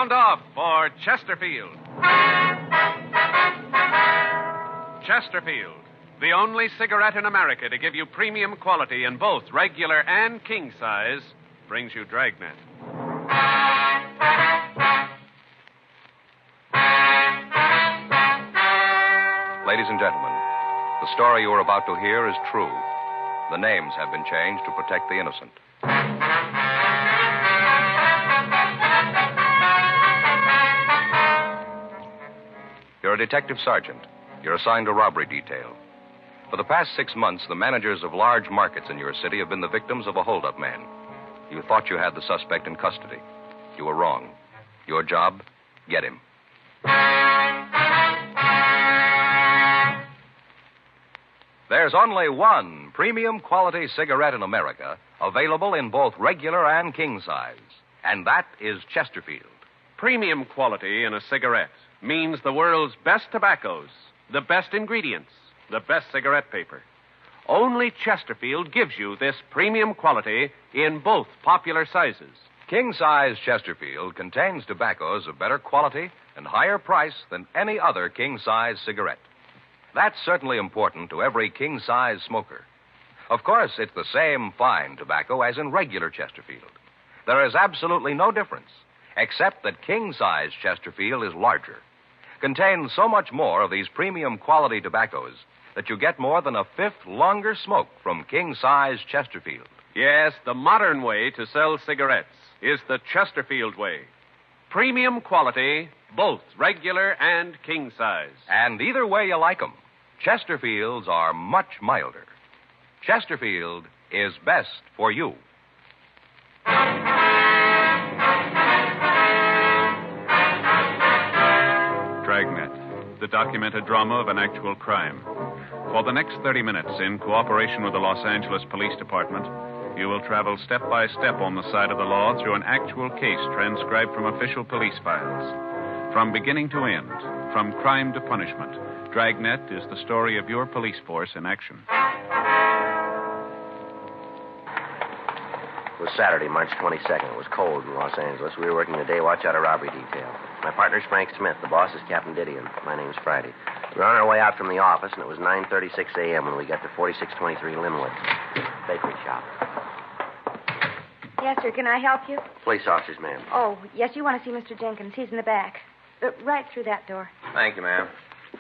Sound off for Chesterfield. Chesterfield, the only cigarette in America to give you premium quality in both regular and king size, brings you Dragnet. Ladies and gentlemen, the story you are about to hear is true. The names have been changed to protect the innocent. You're a detective sergeant. You're assigned to robbery detail. For the past 6 months, the managers of large markets in your city have been the victims of a hold-up man. You thought you had the suspect in custody. You were wrong. Your job, get him. There's only one premium quality cigarette in America available in both regular and king size, and that is Chesterfield. Premium quality in a cigarette means the world's best tobaccos, the best ingredients, the best cigarette paper. Only Chesterfield gives you this premium quality in both popular sizes. King size Chesterfield contains tobaccos of better quality and higher price than any other king size cigarette. That's certainly important to every king size smoker. Of course, it's the same fine tobacco as in regular Chesterfield. There is absolutely no difference, except that king size Chesterfield is larger. Contains so much more of these premium quality tobaccos that you get more than a fifth longer smoke from king size Chesterfield. Yes, the modern way to sell cigarettes is the Chesterfield way. Premium quality, both regular and king size. And either way you like 'em, Chesterfields are much milder. Chesterfield is best for you. Dragnet, the documented drama of an actual crime. For the next 30 minutes, in cooperation with the Los Angeles Police Department, you will travel step by step on the side of the law through an actual case transcribed from official police files. From beginning to end, from crime to punishment, Dragnet is the story of your police force in action. It was Saturday, March 22nd. It was cold in Los Angeles. We were working the day watch out of robbery detail. My partner's Frank Smith. The boss is Captain Didion. My name's Friday. We were on our way out from the office, and it was 9:36 a.m. when we got to 4623 Linwood, bakery shop. Yes, sir. Can I help you? Police officers, ma'am. Oh, yes, you want to see Mr. Jenkins. He's in the back. Right through that door. Thank you, ma'am.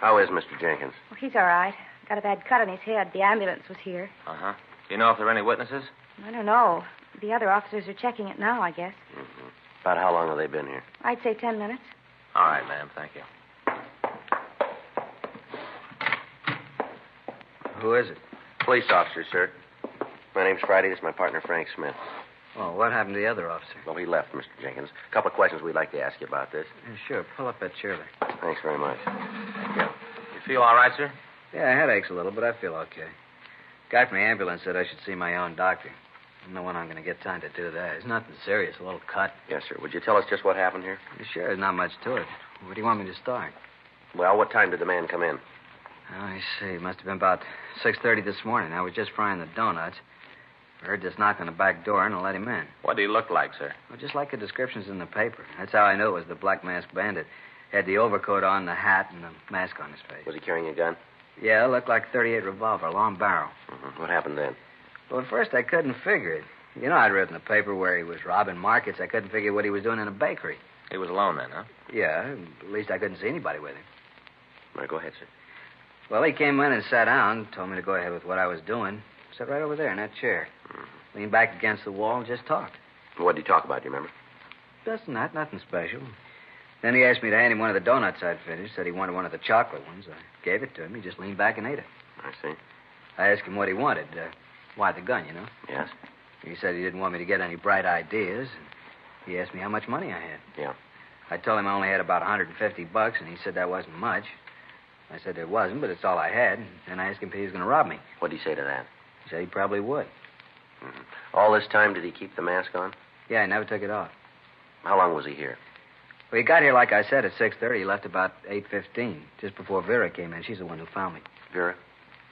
How is Mr. Jenkins? Well, he's all right. Got a bad cut on his head. The ambulance was here. Uh-huh. Do you know if there are any witnesses? I don't know. The other officers are checking it now, I guess. Mm-hmm. About how long have they been here? I'd say 10 minutes. All right, ma'am. Thank you. Who is it? Police officer, sir. My name's Friday. This is my partner, Frank Smith. Oh, what happened to the other officer? Well, he left, Mr. Jenkins. A couple of questions we'd like to ask you about this. Yeah, sure. Pull up that chair there. Thanks very much. You feel all right, sir? Yeah, headaches a little, but I feel okay. Guy from the ambulance said I should see my own doctor. I don't know when I'm going to get time to do that. It's nothing serious, a little cut. Yes, sir. Would you tell us just what happened here? Sure, there's not much to it. Where do you want me to start? Well, what time did the man come in? Oh, I see. It must have been about 6:30 this morning. I was just frying the donuts. I heard this knock on the back door, and I let him in. What did he look like, sir? Well, just like the descriptions in the paper. That's how I knew it was the Black Masked Bandit. Had the overcoat on, the hat, and the mask on his face. Was he carrying a gun? Yeah, it looked like a .38 revolver, long barrel. Mm-hmm. What happened then? Well, at first I couldn't figure it. You know, I'd read in the paper where he was robbing markets. I couldn't figure what he was doing in a bakery. He was alone then, huh? Yeah, at least I couldn't see anybody with him. All right, go ahead, sir. Well, he came in and sat down, told me to go ahead with what I was doing. Sat right over there in that chair. Mm-hmm. Leaned back against the wall and just talked. What did he talk about, do you remember? Just that, nothing special. Then he asked me to hand him one of the donuts I'd finished. Said he wanted one of the chocolate ones. I gave it to him. He just leaned back and ate it. I see. I asked him what he wanted. Why the gun, you know? Yes. He said he didn't want me to get any bright ideas. And he asked me how much money I had. Yeah. I told him I only had about $150, and he said that wasn't much. I said there wasn't, but it's all I had. And I asked him if he was going to rob me. What did he say to that? He said he probably would. Mm-hmm. All this time, did he keep the mask on? Yeah, he never took it off. How long was he here? Well, he got here, like I said, at 6:30. He left about 8:15, just before Vera came in. She's the one who found me. Vera?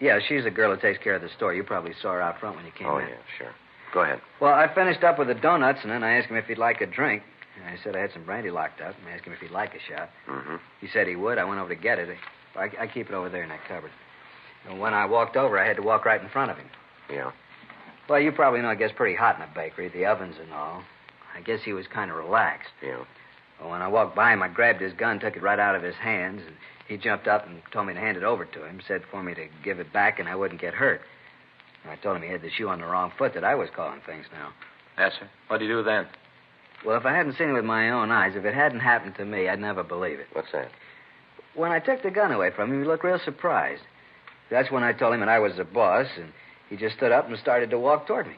Yeah, she's the girl who takes care of the store. You probably saw her out front when you came in. Oh, yeah, sure. Go ahead. Well, I finished up with the donuts, and then I asked him if he'd like a drink. I said I had some brandy locked up and asked him if he'd like a shot. Mm-hmm. He said he would. I went over to get it. I keep it over there in that cupboard. And when I walked over, I had to walk right in front of him. Yeah. Well, you probably know it gets pretty hot in a bakery, the ovens and all. I guess he was kind of relaxed. Yeah. Well, when I walked by him, I grabbed his gun, took it right out of his hands, and he jumped up and told me to hand it over to him, said for me to give it back and I wouldn't get hurt. And I told him he had the shoe on the wrong foot, that I was calling things now. Yes, sir. What do you do then? Well, if I hadn't seen it with my own eyes, if it hadn't happened to me, I'd never believe it. What's that? When I took the gun away from him, he looked real surprised. That's when I told him that I was the boss, and he just stood up and started to walk toward me.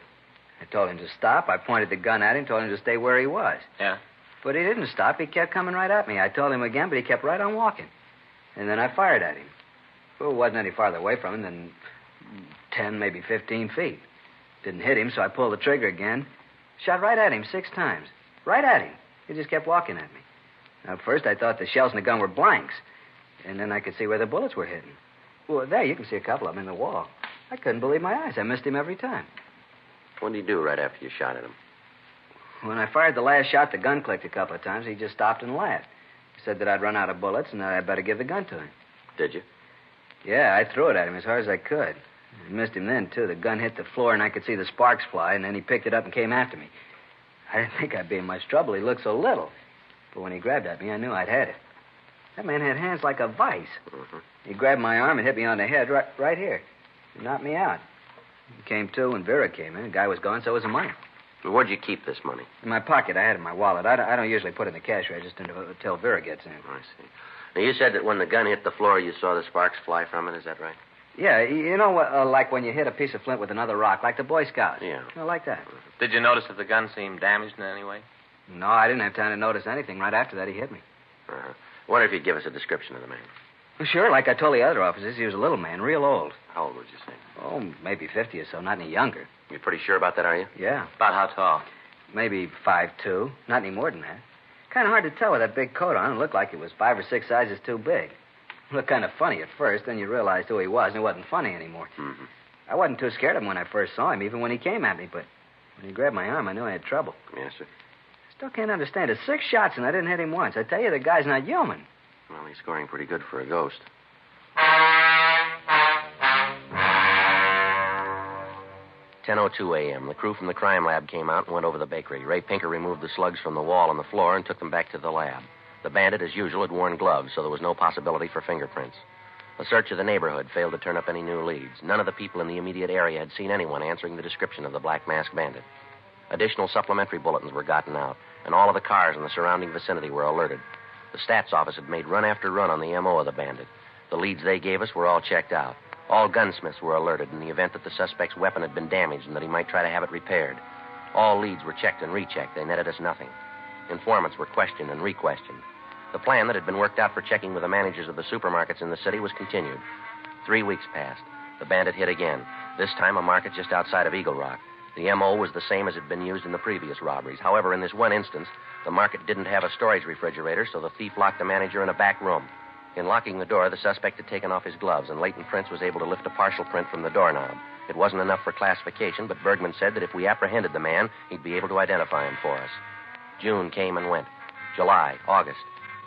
I told him to stop. I pointed the gun at him, told him to stay where he was. Yeah? But he didn't stop. He kept coming right at me. I told him again, but he kept right on walking. And then I fired at him. Well, it wasn't any farther away from him than 10, maybe 15 feet. Didn't hit him, so I pulled the trigger again. Shot right at him 6 times. Right at him. He just kept walking at me. Now, at first, I thought the shells in the gun were blanks. And then I could see where the bullets were hitting. Well, there, you can see a couple of them in the wall. I couldn't believe my eyes. I missed him every time. What did he do right after you shot at him? When I fired the last shot, the gun clicked a couple of times. He just stopped and laughed. He said that I'd run out of bullets and that I'd better give the gun to him. Did you? Yeah, I threw it at him as hard as I could. I missed him then, too. The gun hit the floor, and I could see the sparks fly, and then he picked it up and came after me. I didn't think I'd be in much trouble. He looked so little. But when he grabbed at me, I knew I'd had it. That man had hands like a vice. Mm-hmm. He grabbed my arm and hit me on the head right here. He knocked me out. He came to when Vera came in. The guy was gone, so was the money. Well, where'd you keep this money? In my pocket. I had it in my wallet. I don't usually put it in the cash register until Vera gets in. I see. Now, you said that when the gun hit the floor, you saw the sparks fly from it. Is that right? Yeah, you know, like when you hit a piece of flint with another rock, like the Boy Scouts. Yeah. You know, like that. Did you notice that the gun seemed damaged in any way? No, I didn't have time to notice anything. Right after that, he hit me. Uh-huh. I wonder if you'd give us a description of the man. Well, sure, like I told the other officers, he was a little man, real old. How old would you say? Oh, maybe 50 or so, not any younger. You're pretty sure about that, are you? Yeah, About how tall? maybe 5'2", not any more than that. Kind of hard to tell with that big coat on. It looked like it was 5 or 6 sizes too big. Looked kind of funny at first, then you realized who he was, and it wasn't funny anymore. Mm-hmm. I wasn't too scared of him when I first saw him, even when he came at me, but when he grabbed my arm, I knew I had trouble. Yes, sir. Still can't understand it. 6 shots, and I didn't hit him once. I tell you, the guy's not human. Well, he's scoring pretty good for a ghost. 10:02 a.m. The crew from the crime lab came out and went over the bakery. Ray Pinker removed the slugs from the wall and the floor and took them back to the lab. The bandit, as usual, had worn gloves, so there was no possibility for fingerprints. A search of the neighborhood failed to turn up any new leads. None of the people in the immediate area had seen anyone answering the description of the Black Mask Bandit. Additional supplementary bulletins were gotten out, and all of the cars in the surrounding vicinity were alerted. The stats office had made run after run on the M.O. of the bandit. The leads they gave us were all checked out. All gunsmiths were alerted in the event that the suspect's weapon had been damaged and that he might try to have it repaired. All leads were checked and rechecked. They netted us nothing. Informants were questioned and re-questioned. The plan that had been worked out for checking with the managers of the supermarkets in the city was continued. 3 weeks passed. The bandit hit again, this time a market just outside of Eagle Rock. The M.O. was the same as had been used in the previous robberies. However, in this one instance, the market didn't have a storage refrigerator, so the thief locked the manager in a back room. In locking the door, the suspect had taken off his gloves, and Leighton Prince was able to lift a partial print from the doorknob. It wasn't enough for classification, but Bergman said that if we apprehended the man, he'd be able to identify him for us. June came and went. July, August.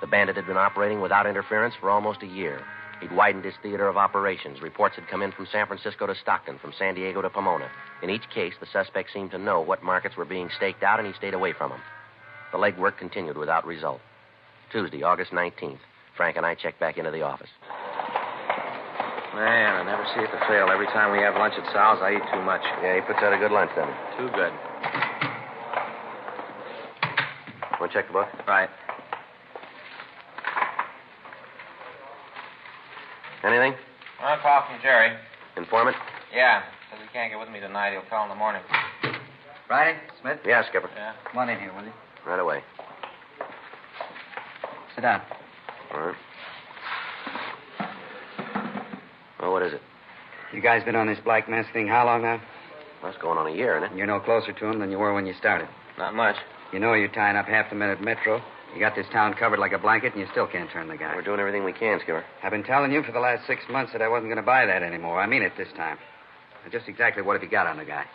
The bandit had been operating without interference for almost a year. He'd widened his theater of operations. Reports had come in from San Francisco to Stockton, from San Diego to Pomona. In each case, the suspect seemed to know what markets were being staked out, and he stayed away from them. The legwork continued without result. Tuesday, August 19th. Frank and I checked back into the office. Man, I never see it to fail. Every time we have lunch at Sal's, I eat too much. Yeah, he puts out a good lunch, doesn't he? Too good. Want to check the book? Right. Anything? Well, a call from Jerry. Informant? Yeah. Says he can't get with me tonight. He'll call in the morning. Friday, Smith? Yeah, Skipper. Yeah. Come on in here, will you? Right away. Sit down. All right. Well, what is it? You guys been on this Black Mask thing how long now? Well, it's going on a year, isn't it? You're no closer to him than you were when you started. Not much. You know you're tying up half the men at Metro. You got this town covered like a blanket, and you still can't turn the guy. We're doing everything we can, Skipper. I've been telling you for the last 6 months that I wasn't going to buy that anymore. I mean it this time. Now, just exactly what have you got on the guy?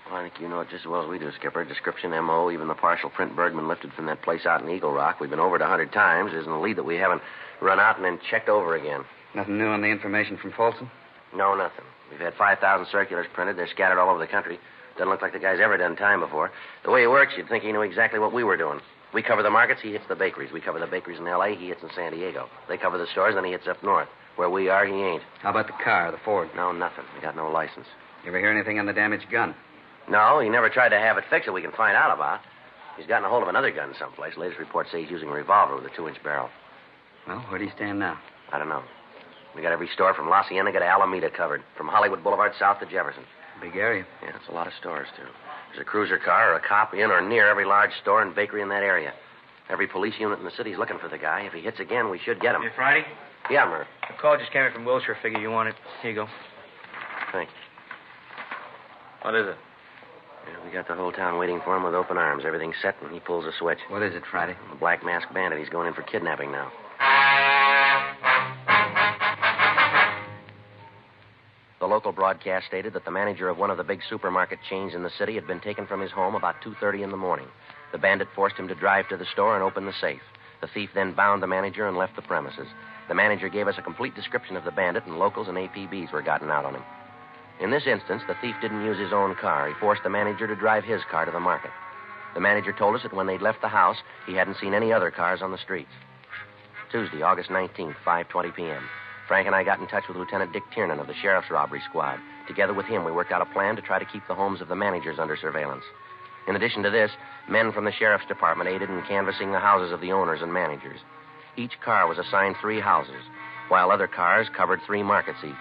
Well, I think you know it just as well as we do, Skipper. Description, M.O., even the partial print Bergman lifted from that place out in Eagle Rock. We've been over it 100 times. Isn't a lead that we haven't run out and then checked over again. Nothing new on the information from Folsom? No, nothing. We've had 5,000 circulars printed. They're scattered all over the country. Doesn't look like the guy's ever done time before. The way he works, you'd think he knew exactly what we were doing. We cover the markets, he hits the bakeries. We cover the bakeries in L.A., he hits in San Diego. They cover the stores, then he hits up north. Where we are, he ain't. How about the car, the Ford? No, nothing. We got no license. You ever hear anything on the damaged gun? No, he never tried to have it fixed that we can find out about. He's gotten a hold of another gun someplace. Latest reports say he's using a revolver with a 2-inch barrel. Well, where do you stand now? I don't know. We got every store from La Cienega to Alameda covered. From Hollywood Boulevard south to Jefferson. Big area. Yeah, it's a lot of stores, too. There's a cruiser car or a cop in or near every large store and bakery in that area. Every police unit in the city's looking for the guy. If he hits again, we should get him. Hey, Friday? Yeah, Murph. A call just came in from Wilshire. Figure you want it. Here you go. Thanks. What is it? Yeah, we got the whole town waiting for him with open arms. Everything's set, and he pulls a switch. What is it, Friday? A black masked bandit. He's going in for kidnapping now. The local broadcast stated that the manager of one of the big supermarket chains in the city had been taken from his home about 2:30 in the morning. The bandit forced him to drive to the store and open the safe. The thief then bound the manager and left the premises. The manager gave us a complete description of the bandit, and locals and APBs were gotten out on him. In this instance, the thief didn't use his own car. He forced the manager to drive his car to the market. The manager told us that when they'd left the house, he hadn't seen any other cars on the streets. Tuesday, August 19th, 5:20 p.m. Frank and I got in touch with Lieutenant Dick Tiernan of the Sheriff's Robbery Squad. Together with him, we worked out a plan to try to keep the homes of the managers under surveillance. In addition to this, men from the Sheriff's Department aided in canvassing the houses of the owners and managers. Each car was assigned 3 houses, while other cars covered 3 markets each.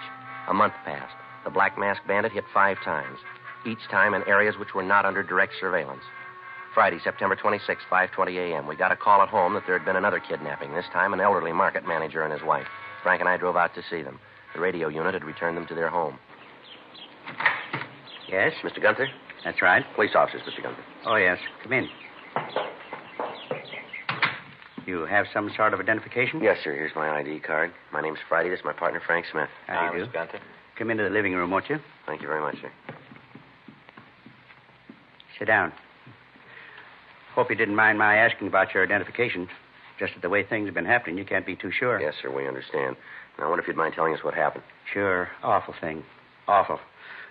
A month passed. The Black Masked Bandit hit 5 times, each time in areas which were not under direct surveillance. Friday, September 26, 5:20 a.m., we got a call at home that there had been another kidnapping, this time an elderly market manager and his wife. Frank and I drove out to see them. The radio unit had returned them to their home. Yes? Mr. Gunther? That's right. Police officers, Mr. Gunther. Oh, yes. Come in. You have some sort of identification? Yes, sir. Here's my ID card. My name's Friday. This is my partner, Frank Smith. How do you Mr. Gunther. Come into the living room, won't you? Thank you very much, sir. Sit down. Hope you didn't mind my asking about your identification. Just that the way things have been happening, you can't be too sure. Yes, sir, we understand. Now, I wonder if you'd mind telling us what happened. Sure. Awful thing. Awful.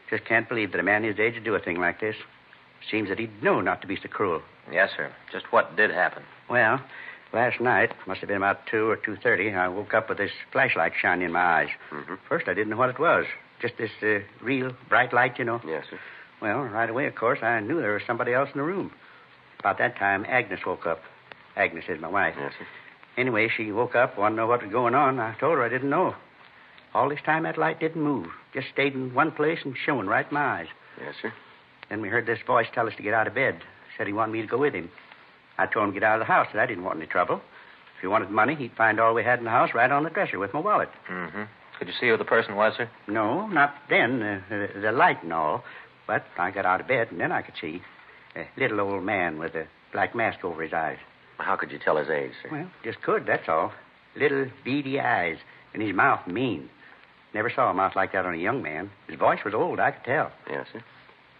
Just can't believe that a man his age would do a thing like this. Seems that he'd know not to be so cruel. Yes, sir. Just what did happen? Well, last night, must have been about 2 or 2:30, I woke up with this flashlight shining in my eyes. Mm-hmm. First, I didn't know what it was. Just this real bright light, you know. Yes, sir. Well, right away, of course, I knew there was somebody else in the room. About that time, Agnes woke up. Agnes is my wife. Yes, sir. Anyway, she woke up, wanted to know what was going on. I told her I didn't know. All this time, that light didn't move. Just stayed in one place and shone right in my eyes. Yes, sir. Then we heard this voice tell us to get out of bed. Said he wanted me to go with him. I told him to get out of the house, that I didn't want any trouble. If he wanted money, he'd find all we had in the house right on the dresser with my wallet. Mm-hmm. Could you see who the person was, sir? No, not then. The light and all. But I got out of bed, and then I could see. A little old man with a black mask over his eyes. How could you tell his age, sir? Well, just could, that's all. Little beady eyes, and his mouth mean. Never saw a mouth like that on a young man. His voice was old, I could tell. Yes, sir.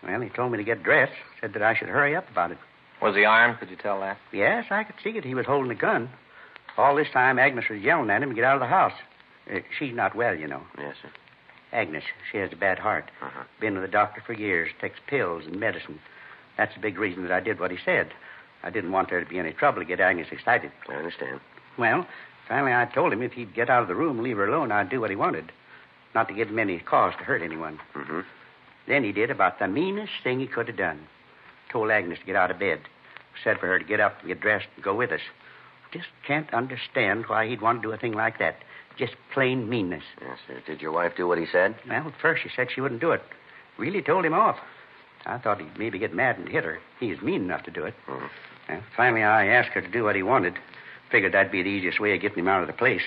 Well, he told me to get dressed. Said that I should hurry up about it. Was he armed? Could you tell that? Yes, I could see it. He was holding a gun. All this time, Agnes was yelling at him to get out of the house. She's not well, you know. Yes, sir. Agnes, she has a bad heart. Uh-huh. Been with the doctor for years. Takes pills and medicine. That's the big reason that I did what he said. I didn't want there to be any trouble to get Agnes excited. I understand. Well, finally I told him if he'd get out of the room and leave her alone, I'd do what he wanted. Not to give him any cause to hurt anyone. Mm-hmm. Then he did about the meanest thing he could have done. Told Agnes to get out of bed. Said for her to get up and get dressed and go with us. Just can't understand why he'd want to do a thing like that. Just plain meanness. Yes, sir. Did your wife do what he said? Well, at first she said she wouldn't do it. Really told him off. I thought he'd maybe get mad and hit her. He was mean enough to do it. Mm-hmm. Well, finally, I asked her to do what he wanted. Figured that'd be the easiest way of getting him out of the place.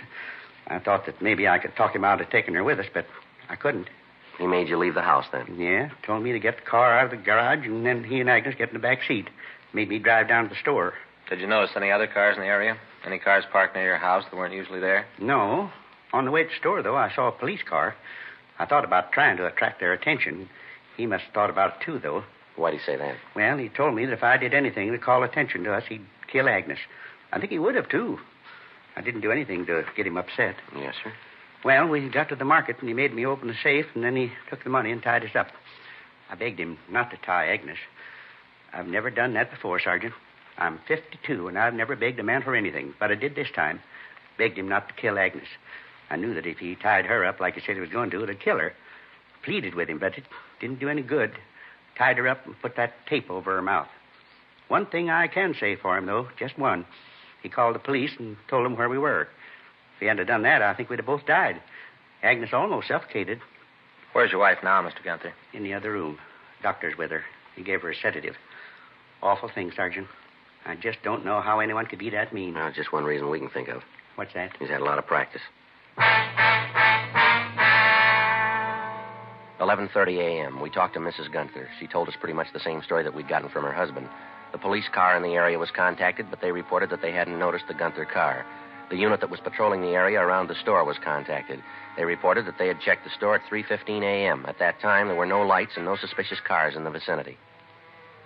I thought that maybe I could talk him out of taking her with us, but I couldn't. He made you leave the house then? Yeah, told me to get the car out of the garage, and then he and Agnes get in the back seat. Made me drive down to the store. Did you notice any other cars in the area? Any cars parked near your house that weren't usually there? No. On the way to the store, though, I saw a police car. I thought about trying to attract their attention. He must have thought about it, too, though. Why'd he say that? Well, he told me that if I did anything to call attention to us, he'd kill Agnes. I think he would have, too. I didn't do anything to get him upset. Yes, sir. Well, we got to the market, and he made me open the safe, and then he took the money and tied us up. I begged him not to tie Agnes. I've never done that before, Sergeant. I'm 52, and I've never begged a man for anything, but I did this time. Begged him not to kill Agnes. I knew that if he tied her up like he said he was going to, it'd kill her. Pleaded with him, but it didn't do any good. Tied her up and put that tape over her mouth. One thing I can say for him, though, just one. He called the police and told them where we were. If he hadn't done that, I think we'd have both died. Agnes almost suffocated. Where's your wife now, Mr. Gunther? In the other room. Doctor's with her. He gave her a sedative. Awful thing, Sergeant. I just don't know how anyone could be that mean. Well, just one reason we can think of. What's that? He's had a lot of practice. 11:30 a.m. We talked to Mrs. Gunther. She told us pretty much the same story that we'd gotten from her husband. The police car in the area was contacted, but they reported that they hadn't noticed the Gunther car. The unit that was patrolling the area around the store was contacted. They reported that they had checked the store at 3:15 a.m. At that time, there were no lights and no suspicious cars in the vicinity.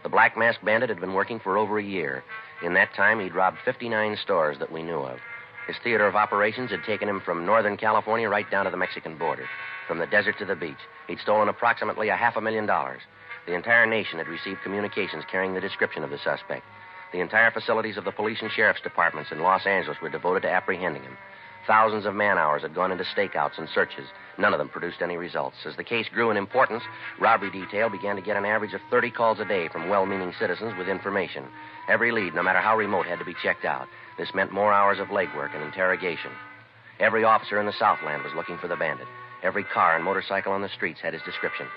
The Black Mask Bandit had been working for over a year. In that time, he'd robbed 59 stores that we knew of. His theater of operations had taken him from Northern California right down to the Mexican border, from the desert to the beach. He'd stolen approximately $500,000. The entire nation had received communications carrying the description of the suspect. The entire facilities of the police and sheriff's departments in Los Angeles were devoted to apprehending him. Thousands of man-hours had gone into stakeouts and searches. None of them produced any results. As the case grew in importance, robbery detail began to get an average of 30 calls a day from well-meaning citizens with information. Every lead, no matter how remote, had to be checked out. This meant more hours of legwork and interrogation. Every officer in the Southland was looking for the bandit. Every car and motorcycle on the streets had his description.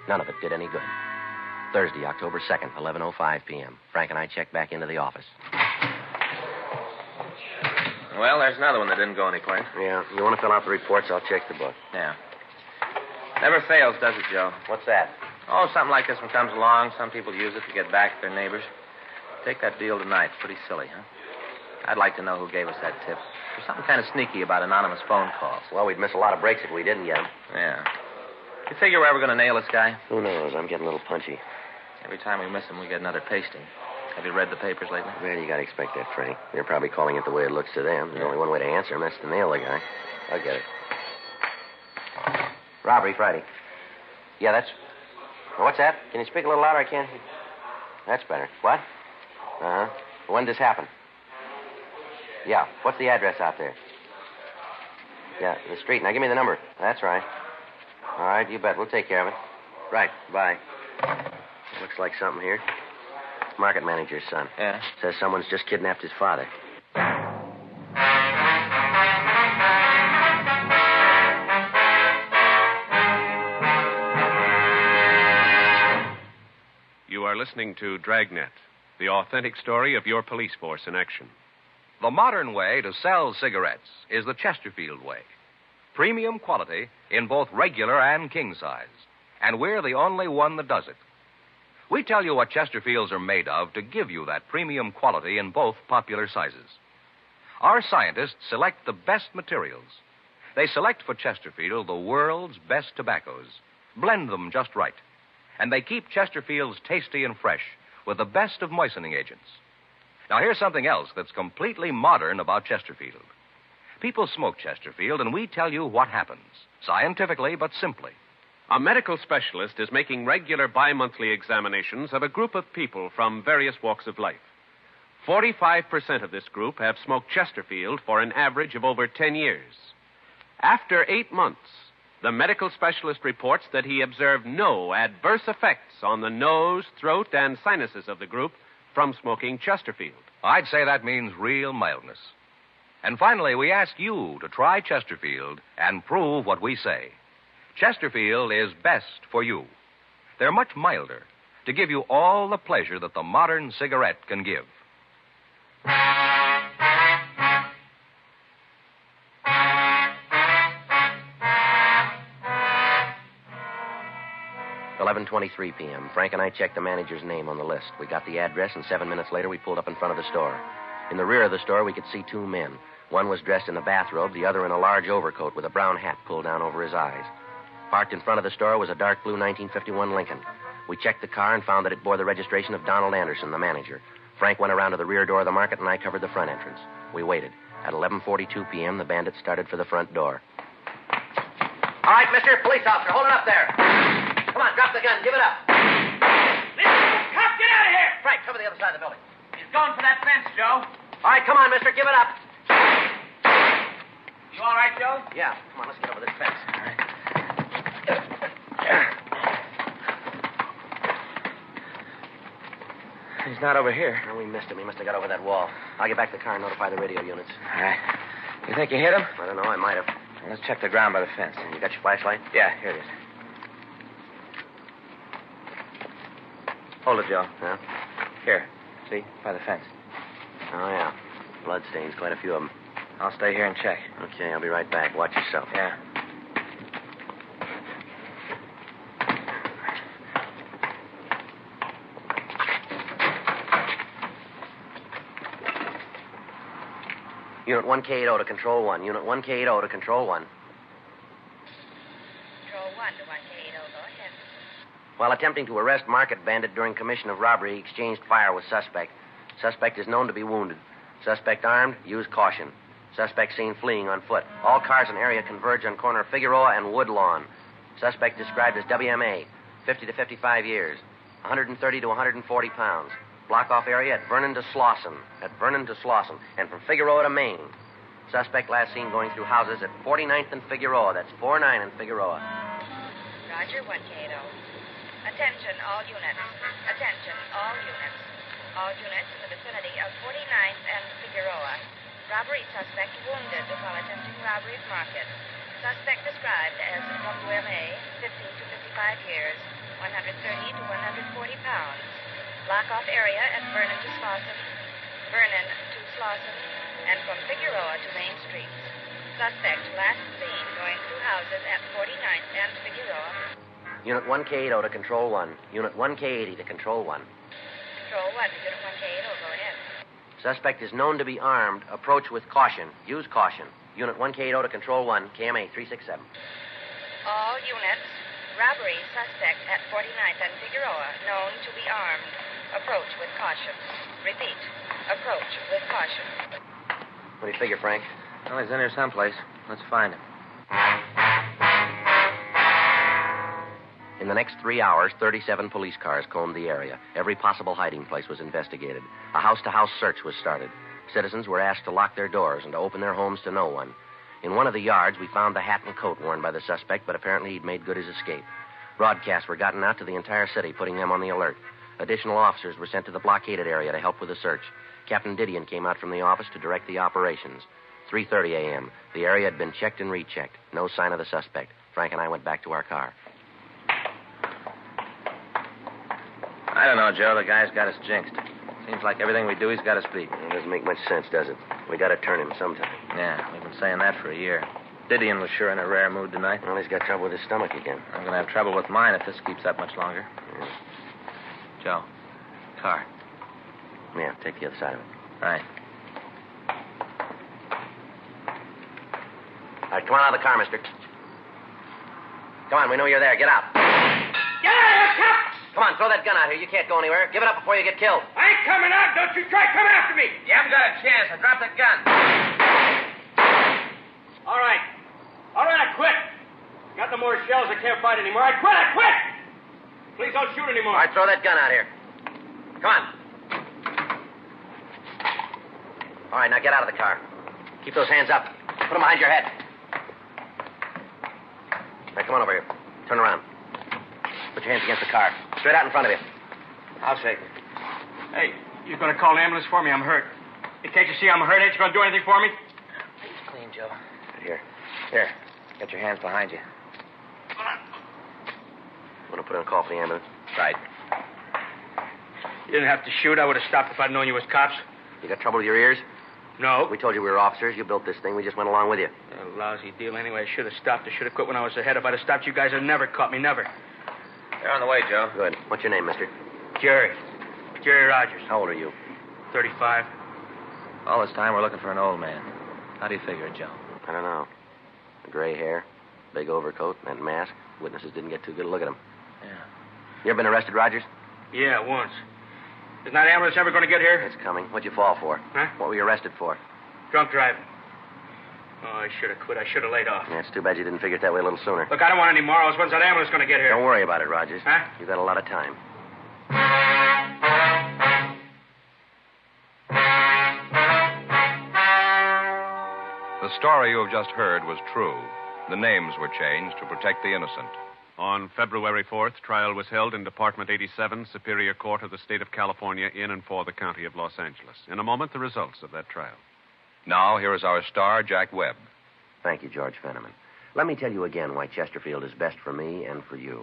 None of it did any good. Thursday, October 2nd, 11:05 p.m. Frank and I checked back into the office. Well, there's another one that didn't go anyplace. Yeah, you want to fill out the reports? I'll check the book. Yeah. Never fails, does it, Joe? What's that? Oh, something like this one comes along. Some people use it to get back at their neighbors. Take that deal tonight. It's pretty silly, huh? I'd like to know who gave us that tip. There's something kind of sneaky about anonymous phone calls. Well, we'd miss a lot of breaks if we didn't get them. Yeah. You figure we're ever going to nail this guy? Who knows? I'm getting a little punchy. Every time we miss him, we get another pasting. Have you read the papers lately? Well, you got to expect that, Frank. They're probably calling it the way it looks to them. There's only one way to answer him. That's to nail the guy. I'll get it. Robbery Friday. Yeah, that's... What's that? Can you speak a little louder? I can't... That's better. What? Uh-huh. When did this happen? Yeah. What's the address out there? Yeah, the street. Now, give me the number. That's right. All right, you bet. We'll take care of it. Right. Bye. Looks like something here. Market manager's son. Yeah? Says someone's just kidnapped his father. You are listening to Dragnet, the authentic story of your police force in action. The modern way to sell cigarettes is the Chesterfield way. Premium quality in both regular and king size. And we're the only one that does it. We tell you what Chesterfields are made of to give you that premium quality in both popular sizes. Our scientists select the best materials. They select for Chesterfield the world's best tobaccos, blend them just right, and they keep Chesterfields tasty and fresh with the best of moistening agents. Now, here's something else that's completely modern about Chesterfield. People smoke Chesterfield, and we tell you what happens, scientifically but simply. A medical specialist is making regular bi-monthly examinations of a group of people from various walks of life. 45% of this group have smoked Chesterfield for an average of over 10 years. After 8 months, the medical specialist reports that he observed no adverse effects on the nose, throat, and sinuses of the group from smoking Chesterfield. I'd say that means real mildness. And finally, we ask you to try Chesterfield and prove what we say. Chesterfield is best for you. They're much milder to give you all the pleasure that the modern cigarette can give. $11:23 p.m. Frank and I checked the manager's name on the list. We got the address, and 7 minutes later, we pulled up in front of the store. In the rear of the store, we could see 2 men. One was dressed in a bathrobe, the other in a large overcoat with a brown hat pulled down over his eyes. Parked in front of the store was a dark blue 1951 Lincoln. We checked the car and found that it bore the registration of Donald Anderson, the manager. Frank went around to the rear door of the market, and I covered the front entrance. We waited. At 11:42 p.m., the bandits started for the front door. All right, mister, police officer, hold it up there. Come on, drop the gun. Give it up. Cop, get out of here! Frank, cover the other side of the building. He's going for that fence, Joe. All right, come on, mister, give it up. You all right, Joe? Yeah, come on, let's get over this fence. All right. He's not over here. No, we missed him. He must have got over that wall. I'll get back to the car and notify the radio units. All right. You think you hit him? I don't know. I might have. Let's check the ground by the fence. You got your flashlight? Yeah, here it is. Hold it, Joe. Huh? Here. See? By the fence. Oh, yeah. Blood stains, quite a few of them. I'll stay here and check. Okay, I'll be right back. Watch yourself. Yeah. Unit 1K80 to Control 1. Unit 1K80 to Control 1. Control 1 to 1K80. Go ahead. While attempting to arrest market bandit during commission of robbery, he exchanged fire with suspect. Suspect is known to be wounded. Suspect armed. Use caution. Suspect seen fleeing on foot. All cars in area converge on corner Figueroa and Woodlawn. Suspect described as WMA, 50 to 55 years, 130 to 140 pounds. Block off area at Vernon to Slauson. And from Figueroa to Maine. Suspect last seen going through houses at 49th and Figueroa. That's 49 and Figueroa. Roger, 1K80. Attention, all units. Attention, all units. All units in the vicinity of 49th and Figueroa. Robbery suspect wounded while attempting robbery of market. Suspect described as WMA, 15 to 55 years, 130 to 140 pounds. Block off area at Vernon to Slauson, and from Figueroa to Main Street. Suspect last seen going through houses at 49th and Figueroa. Unit 1K80 to Control 1. Unit 1K80 to Control 1. Control 1 to Unit 1K80. Go ahead. Suspect is known to be armed. Approach with caution. Use caution. Unit 1K80 to Control 1. KMA 367. All units. Robbery suspect at 49th and Figueroa, known to be armed. Approach with caution. Repeat. Approach with caution. What do you figure, Frank? Well, he's in here someplace. Let's find him. In the next 3 hours, 37 police cars combed the area. Every possible hiding place was investigated. A house-to-house search was started. Citizens were asked to lock their doors and to open their homes to no one. In one of the yards, we found the hat and coat worn by the suspect, but apparently he'd made good his escape. Broadcasts were gotten out to the entire city, putting them on the alert. Additional officers were sent to the blockaded area to help with the search. Captain Didion came out from the office to direct the operations. 3:30 a.m. The area had been checked and rechecked. No sign of the suspect. Frank and I went back to our car. I don't know, Joe. The guy's got us jinxed. Seems like everything we do, he's got us beat. It doesn't make much sense, does it? We got to turn him sometime. Yeah, we've been saying that for a year. Didion was sure in a rare mood tonight. Well, he's got trouble with his stomach again. I'm going to have trouble with mine if this keeps up much longer. Yeah. Joe, car. Yeah, take the other side of it. Right. All right, come on out of the car, mister. Come on, we know you're there. Get out. Get out of here, cop! Come on, throw that gun out here. You can't go anywhere. Give it up before you get killed. I ain't coming out. Don't you try coming after me. You haven't got a chance. I dropped that gun. All right, I quit. Got no more shells. I can't fight anymore. I quit. Please don't shoot anymore. All right, throw that gun out here. Come on. All right, now get out of the car. Keep those hands up. Put them behind your head. All right, come on over here. Turn around. Put your hands against the car. Straight out in front of you. I'll shake it. Hey, you're going to call an ambulance for me? I'm hurt. Hey, can't you see I'm hurt? Ain't you going to do anything for me? He's clean, Joe. Here. Here. Get your hands behind you. Want to put in a call for the ambulance? Right. You didn't have to shoot. I would have stopped if I'd known you was cops. You got trouble with your ears? No. We told you we were officers. You built this thing. We just went along with you. A lousy deal anyway. I should have stopped. I should have quit when I was ahead. If I'd have stopped, you guys would never caught me. Never. They're on the way, Joe. Good. What's your name, mister? Jerry Rogers. How old are you? 35. All this time, we're looking for an old man. How do you figure it, Joe? I don't know. Gray hair, big overcoat, and that mask. Witnesses didn't get too good a look at him. Yeah. You ever been arrested, Rogers? Yeah, once. Isn't that ambulance ever going to get here? It's coming. What'd you fall for? Huh? What were you arrested for? Drunk driving. Oh, I should have quit. I should have laid off. Yeah, it's too bad you didn't figure it that way a little sooner. Look, I don't want any morals. When's that ambulance going to get here? Don't worry about it, Rogers. Huh? You've got a lot of time. The story you have just heard was true. The names were changed to protect the innocent. On February 4th, trial was held in Department 87, Superior Court of the State of California, in and for the County of Los Angeles. In a moment, the results of that trial. Now, here is our star, Jack Webb. Thank you, George Fenneman. Let me tell you again why Chesterfield is best for me and for you.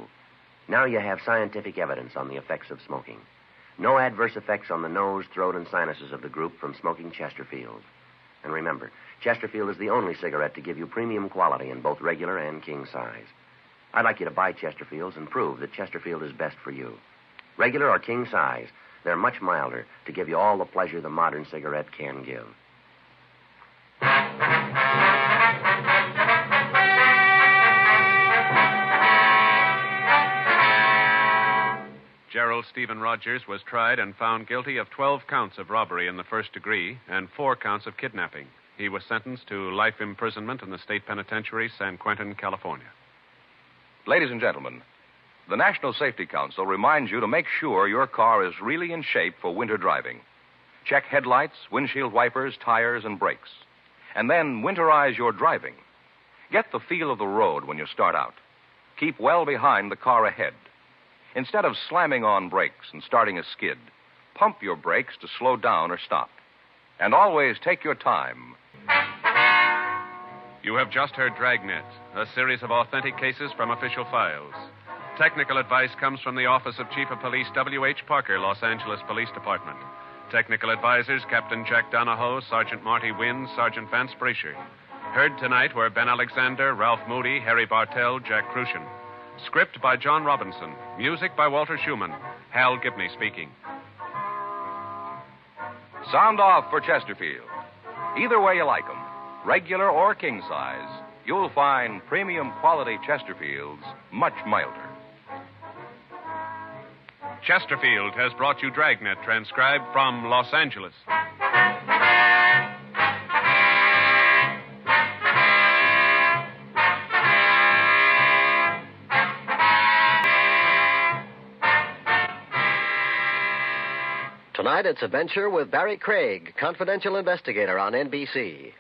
Now you have scientific evidence on the effects of smoking. No adverse effects on the nose, throat, and sinuses of the group from smoking Chesterfield. And remember, Chesterfield is the only cigarette to give you premium quality in both regular and king size. I'd like you to buy Chesterfields and prove that Chesterfield is best for you. Regular or king size, they're much milder to give you all the pleasure the modern cigarette can give. Gerald Stephen Rogers was tried and found guilty of 12 counts of robbery in the first degree and 4 counts of kidnapping. He was sentenced to life imprisonment in the state penitentiary, San Quentin, California. Ladies and gentlemen, the National Safety Council reminds you to make sure your car is really in shape for winter driving. Check headlights, windshield wipers, tires, and brakes. And then winterize your driving. Get the feel of the road when you start out. Keep well behind the car ahead. Instead of slamming on brakes and starting a skid, pump your brakes to slow down or stop. And always take your time. You have just heard Dragnet, a series of authentic cases from official files. Technical advice comes from the Office of Chief of Police W.H. Parker, Los Angeles Police Department. Technical advisors, Captain Jack Donahoe, Sergeant Marty Wynn, Sergeant Vance Brasher. Heard tonight were Ben Alexander, Ralph Moody, Harry Bartell, Jack Crucian. Script by John Robinson. Music by Walter Schumann. Hal Gibney speaking. Sound off for Chesterfield. Either way you like them, regular or king size, you'll find premium quality Chesterfields much milder. Chesterfield has brought you Dragnet, transcribed from Los Angeles. Tonight, it's Adventure with Barry Craig, confidential investigator on NBC.